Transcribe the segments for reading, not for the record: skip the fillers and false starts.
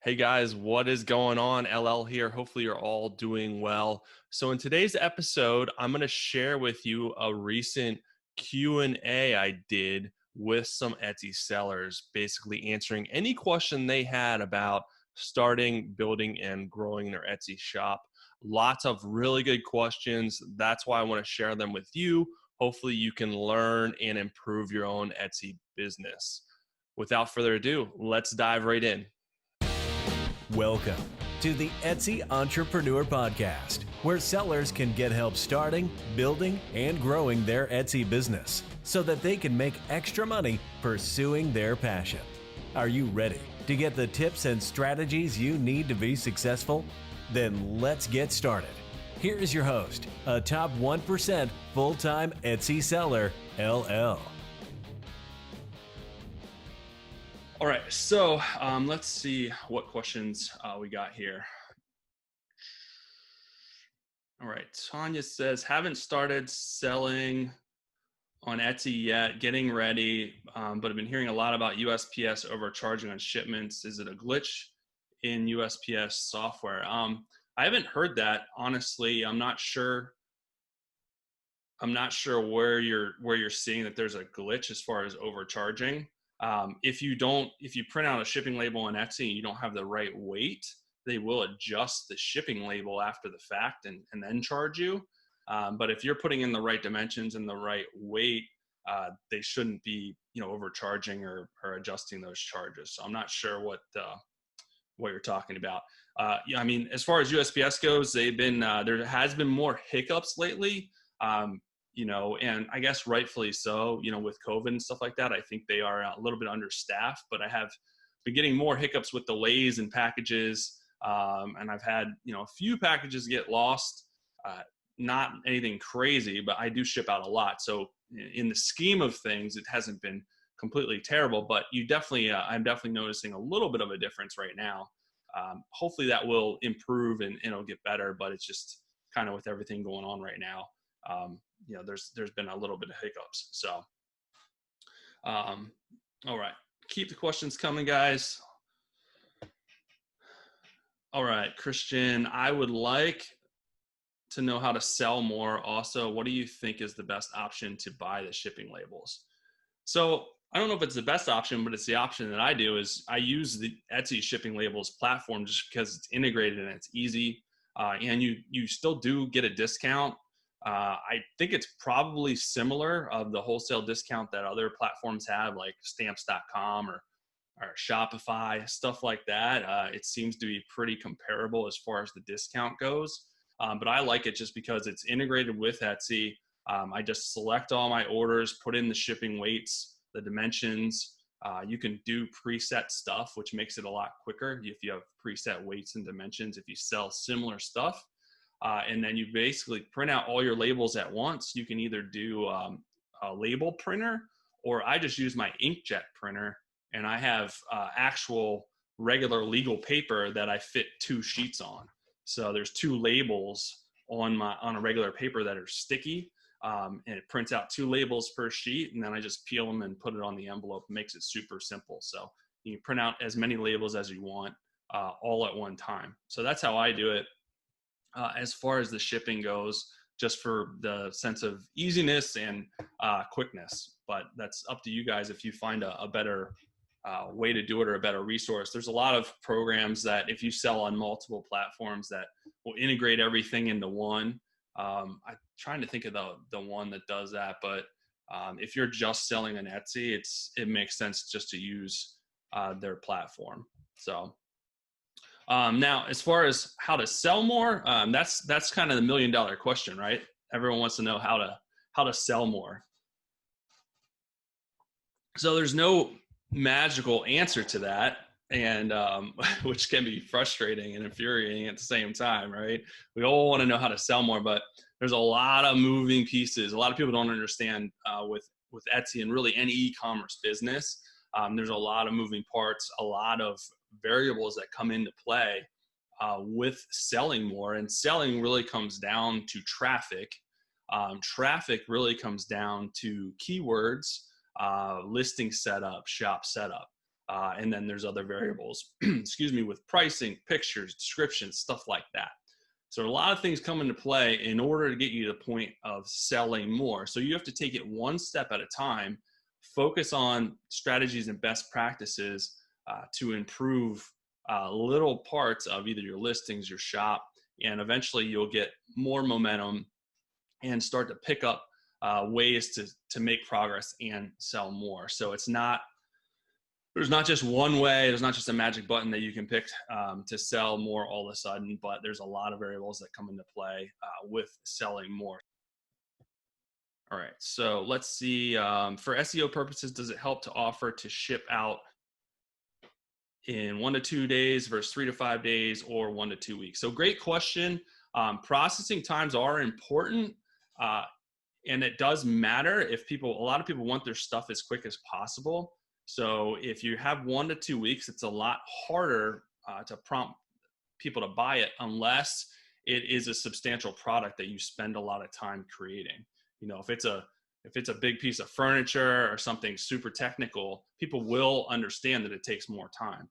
Hey guys, what is going on? LL here. Hopefully you're all doing well. So in today's episode, I'm going to share with you a recent Q&A I did with some Etsy sellers, basically answering any question they had about starting, building, and growing their Etsy shop. Lots of really good questions. That's why I want to share them with you. Hopefully you can learn and improve your own Etsy business. Without further ado, let's dive right in. Welcome to the Etsy Entrepreneur Podcast, where sellers can get help starting, building, and growing their Etsy business so that they can make extra money pursuing their passion. Are you ready to get the tips and strategies you need to be successful? Then let's get started. Here is your host, a top 1% full-time Etsy seller, LL. All right, so let's see what questions we got here. All right, Tanya says, haven't started selling on Etsy yet, getting ready, but I've been hearing a lot about USPS overcharging on shipments. Is it a glitch in USPS software? I haven't heard that, honestly. I'm not sure where you're seeing that there's a glitch as far as overcharging. If you print out a shipping label on Etsy and you don't have the right weight, they will adjust the shipping label after the fact and then charge you. But if you're putting in the right dimensions and the right weight, they shouldn't be, overcharging or adjusting those charges. So I'm not sure what you're talking about. I mean, as far as USPS goes, they've been there has been more hiccups lately. And I guess rightfully so, with COVID and stuff like that. I think they are a little bit understaffed, but I have been getting more hiccups with delays in packages. And I've had, a few packages get lost, not anything crazy, but I do ship out a lot. So in the scheme of things, it hasn't been completely terrible, but I'm definitely noticing a little bit of a difference right now. Hopefully that will improve and it'll get better, but it's just kind of with everything going on right now. There's been a little bit of hiccups. So, all right, keep the questions coming, guys. All right, Christian, I would like to know how to sell more. Also, what do you think is the best option to buy the shipping labels? So I don't know if it's the best option, but it's the option that I do. Is I use the Etsy shipping labels platform just because it's integrated and it's easy, and you still do get a discount. I think it's probably similar of the wholesale discount that other platforms have, like stamps.com or Shopify, stuff like that. It seems to be pretty comparable as far as the discount goes. But I like it just because it's integrated with Etsy. I just select all my orders, put in the shipping weights, the dimensions. You can do preset stuff, which makes it a lot quicker if you have preset weights and dimensions, if you sell similar stuff. And then you basically print out all your labels at once. You can either do a label printer, or I just use my inkjet printer, and I have actual regular legal paper that I fit 2 sheets on. So there's 2 labels on a regular paper that are sticky, and it prints out 2 labels per sheet, and then I just peel them and put it on the envelope. It makes it super simple. So you can print out as many labels as you want all at one time. So that's how I do it. As far as the shipping goes, just for the sense of easiness and quickness. But that's up to you guys if you find a better way to do it or a better resource. There's a lot of programs that if you sell on multiple platforms that will integrate everything into one. I'm trying to think of the one that does that, but if you're just selling on Etsy, it makes sense just to use their platform. So now, as far as how to sell more, that's kind of the $1 million question, right? Everyone wants to know how to sell more. So there's no magical answer to that, and which can be frustrating and infuriating at the same time, right? We all want to know how to sell more, but there's a lot of moving pieces. A lot of people don't understand with Etsy and really any e-commerce business. There's a lot of moving parts, a lot of variables that come into play with selling more, and selling really comes down to traffic. Traffic really comes down to keywords, listing setup, shop setup. And then there's other variables, excuse me, with pricing, pictures, descriptions, stuff like that. So a lot of things come into play in order to get you to the point of selling more. So you have to take it one step at a time, focus on strategies and best practices to improve little parts of either your listings, your shop, and eventually you'll get more momentum and start to pick up ways to make progress and sell more. So there's not just one way, there's not just a magic button that you can pick to sell more all of a sudden, but there's a lot of variables that come into play with selling more. All right, so let's see. For SEO purposes, does it help to offer to ship out in 1 to 2 days versus 3 to 5 days or 1 to 2 weeks? So great question. Processing times are important. And it does matter if a lot of people want their stuff as quick as possible. So if you have 1 to 2 weeks, it's a lot harder to prompt people to buy it unless it is a substantial product that you spend a lot of time creating. You know, if it's a big piece of furniture or something super technical, people will understand that it takes more time.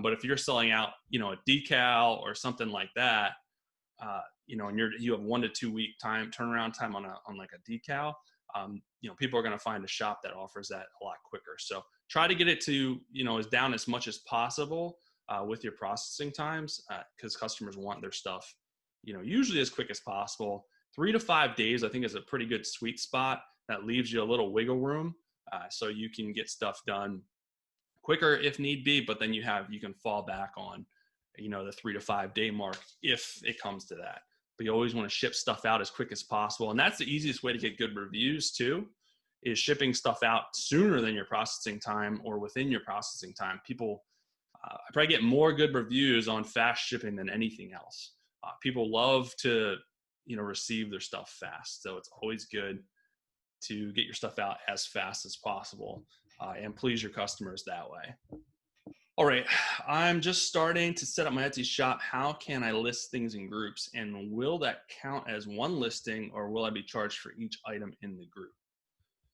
But if you're selling out, you know, a decal or something like that, you know, and you have 1 to 2 week turnaround time on like a decal, you know, people are going to find a shop that offers that a lot quicker. So try to get it to, you know, as down as much as possible with your processing times, because customers want their stuff, you know, usually as quick as possible. 3 to 5 days, I think, is a pretty good sweet spot that leaves you a little wiggle room, so you can get stuff done quicker if need be, but then you can fall back on, you know, the 3 to 5 day mark if it comes to that. But you always want to ship stuff out as quick as possible. And that's the easiest way to get good reviews too, is shipping stuff out sooner than your processing time or within your processing time. People, I probably get more good reviews on fast shipping than anything else. People love to, you know, receive their stuff fast. So it's always good to get your stuff out as fast as possible and please your customers that way. All right, I'm just starting to set up my Etsy shop. How can I list things in groups? And will that count as one listing, or will I be charged for each item in the group?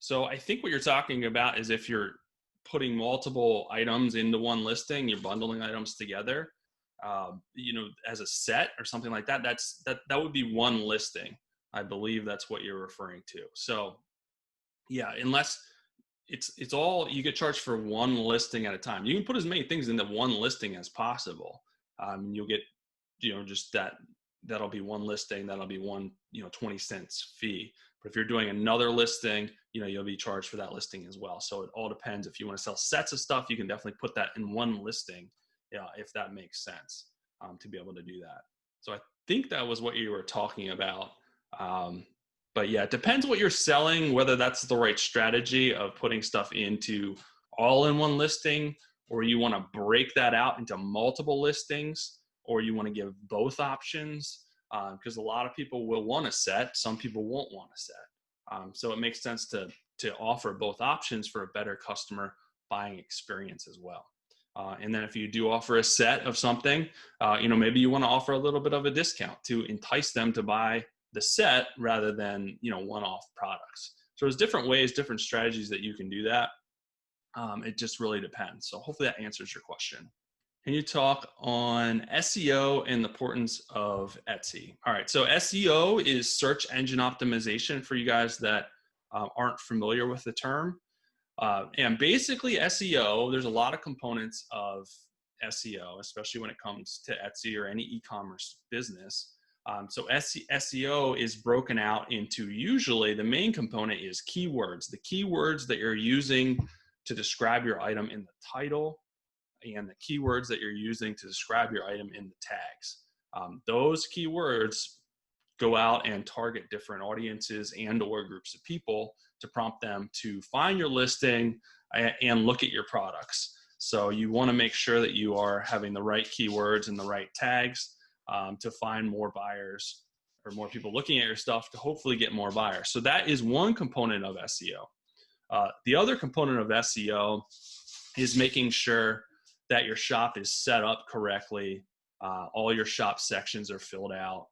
So I think what you're talking about is if you're putting multiple items into one listing, you're bundling items together, you know, as a set or something like that. That would be one listing. I believe that's what you're referring to. So yeah, unless it's all, you get charged for one listing at a time. You can put as many things into one listing as possible. You'll get, you know, just that'll be one listing. That'll be one, you know, 20 cents fee. But if you're doing another listing, you know, you'll be charged for that listing as well. So it all depends. If you want to sell sets of stuff, you can definitely put that in one listing, yeah, if that makes sense, to be able to do that. So I think that was what you were talking about. But yeah, it depends what you're selling, whether that's the right strategy of putting stuff into all in one listing, or you want to break that out into multiple listings, or you want to give both options, because a lot of people will want a set. Some people won't want a set. So it makes sense to offer both options for a better customer buying experience as well. And then if you do offer a set of something, you know, maybe you want to offer a little bit of a discount to entice them to buy the set rather than, you know, one-off products. So there's different ways, different strategies that you can do that. It just really depends. So hopefully that answers your question. Can you talk on SEO and the importance of Etsy? All right. So SEO is search engine optimization for you guys that aren't familiar with the term. And basically SEO, there's a lot of components of SEO, especially when it comes to Etsy or any e-commerce business. So SEO is broken out into, usually the main component is keywords, the keywords that you're using to describe your item in the title, and the keywords that you're using to describe your item in the tags. Those keywords go out and target different audiences and or groups of people to prompt them to find your listing and look at your products. So you want to make sure that you are having the right keywords and the right tags to find more buyers or more people looking at your stuff to hopefully get more buyers. So that is one component of SEO. The other component of SEO is making sure that your shop is set up correctly. All your shop sections are filled out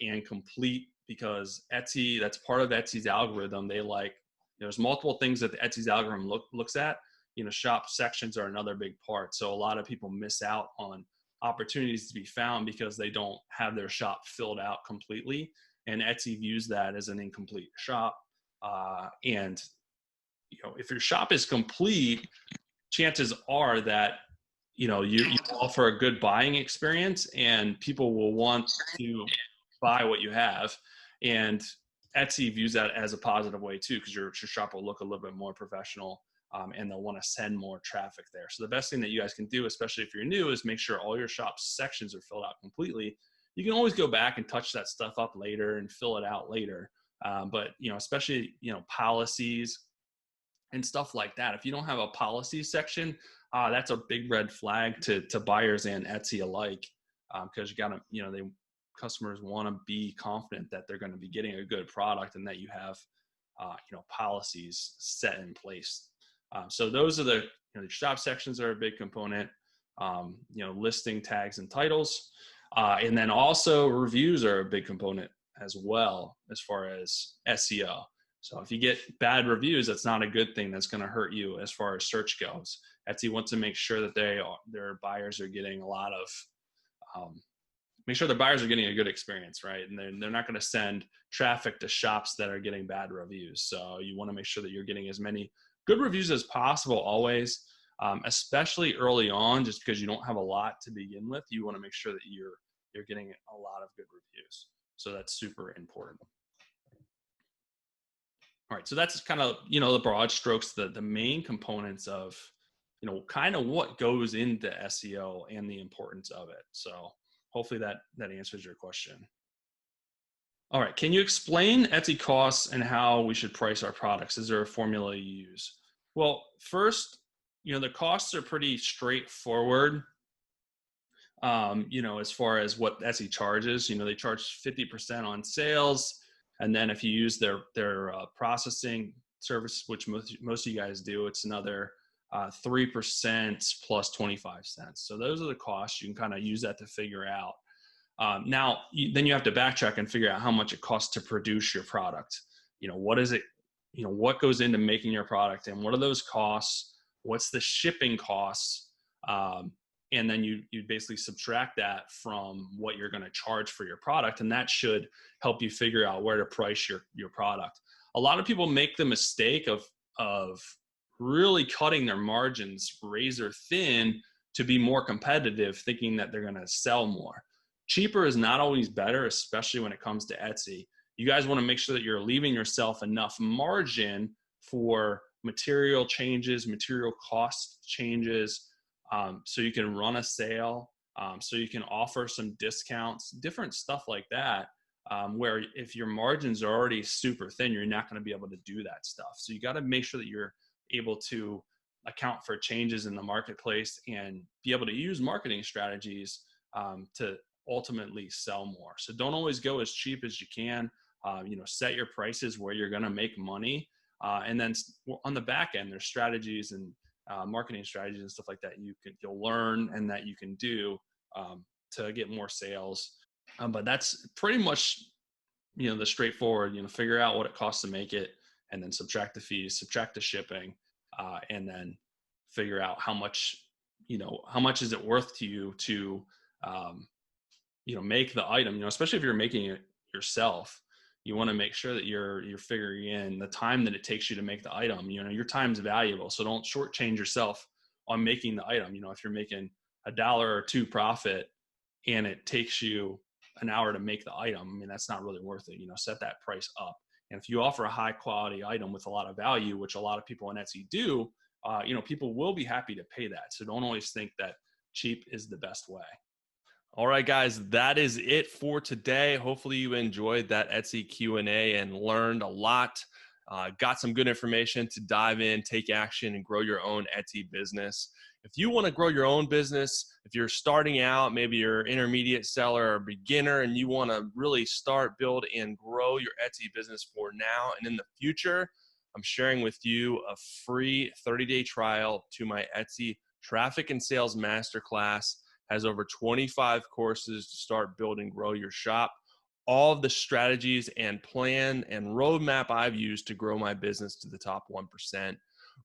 and complete, because Etsy, that's part of Etsy's algorithm. They like, there's multiple things that the Etsy's algorithm looks at. shop sections are another big part. So a lot of people miss out on opportunities to be found because they don't have their shop filled out completely. And Etsy views that as an incomplete shop. And if your shop is complete, chances are that you offer a good buying experience, and people will want to buy what you have. And Etsy views that as a positive way too, because your shop will look a little bit more professional, and they'll want to send more traffic there. So the best thing that you guys can do, especially if you're new, is make sure all your shop sections are filled out completely. You can always go back and touch that stuff up later and fill it out later. But especially policies and stuff like that. If you don't have a policy section, that's a big red flag to buyers and Etsy alike, because you gotta, customers want to be confident that they're going to be getting a good product and that you have, policies set in place. So those are the shop sections are a big component. Listing tags and titles, and then also reviews are a big component as well as far as SEO. So if you get bad reviews, that's not a good thing. That's going to hurt you as far as search goes. Etsy wants to make sure that their buyers are getting make sure their buyers are getting a good experience, right? And they're not going to send traffic to shops that are getting bad reviews. So you want to make sure that you're getting as many good reviews as possible always, especially early on, just because you don't have a lot to begin with. You want to make sure that you're getting a lot of good reviews. So that's super important. All right, so that's kind of, the broad strokes, the main components of, kind of what goes into SEO and the importance of it. So hopefully that answers your question. All right, can you explain Etsy costs and how we should price our products? Is there a formula you use? Well, first, the costs are pretty straightforward. As far as what Etsy charges, they charge 50% on sales. And then if you use their processing service, which most of you guys do, it's another 3% plus 25 cents. So those are the costs. You can kind of use that to figure out. Now, then you have to backtrack and figure out how much it costs to produce your product. What is it? What goes into making your product, and what are those costs? What's the shipping costs? And then you basically subtract that from what you're going to charge for your product, and that should help you figure out where to price your product. A lot of people make the mistake of really cutting their margins razor thin to be more competitive, thinking that they're going to sell more. Cheaper is not always better, especially when it comes to Etsy. You guys want to make sure that you're leaving yourself enough margin for material changes, material cost changes, so you can run a sale, so you can offer some discounts, different stuff like that, where if your margins are already super thin, you're not going to be able to do that stuff. So you got to make sure that you're able to account for changes in the marketplace and be able to use marketing strategies to ultimately sell more. So don't always go as cheap as you can. Set your prices where you're going to make money. And then on the back end, there's strategies and marketing strategies and stuff like that you'll learn and that you can do to get more sales. But that's pretty much the straightforward. Figure out what it costs to make it, and then subtract the fees, subtract the shipping, and then figure out how much is it worth to you to make the item. Especially if you're making it yourself, you want to make sure that you're figuring in the time that it takes you to make the item. Your time's valuable, so don't shortchange yourself on making the item. If you're making $1 or $2 profit and it takes you an hour to make the item, that's not really worth it. Set that price up. And if you offer a high quality item with a lot of value, which a lot of people on Etsy do, people will be happy to pay that. So don't always think that cheap is the best way. All right, guys, that is it for today. Hopefully you enjoyed that Etsy Q&A and learned a lot. Got some good information to dive in, take action, and grow your own Etsy business. If you want to grow your own business, if you're starting out, maybe you're an intermediate seller or beginner, and you want to really start, build, and grow your Etsy business for now and in the future, I'm sharing with you a free 30-day trial to my Etsy Traffic and Sales Masterclass. Has over 25 courses to start, build, and grow your shop. All of the strategies and plan and roadmap I've used to grow my business to the top 1%.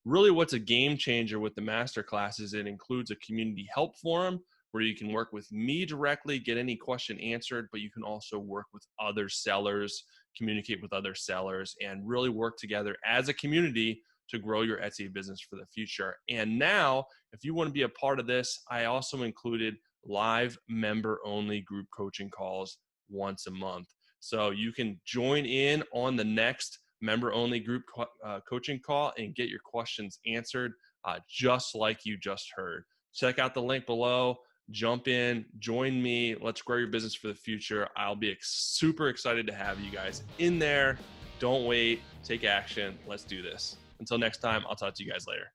really what's a game changer with the masterclass is it includes a community help forum where you can work with me directly, get any question answered, but you can also work with other sellers, communicate with other sellers, and really work together as a community to grow your Etsy business for the future. And now, if you want to be a part of this, I also included live member-only group coaching calls once a month. So you can join in on the next member-only group coaching call and get your questions answered just like you just heard. Check out the link below. Jump in, join me. Let's grow your business for the future. I'll be super excited to have you guys in there. Don't wait. Take action. Let's do this. Until next time, I'll talk to you guys later.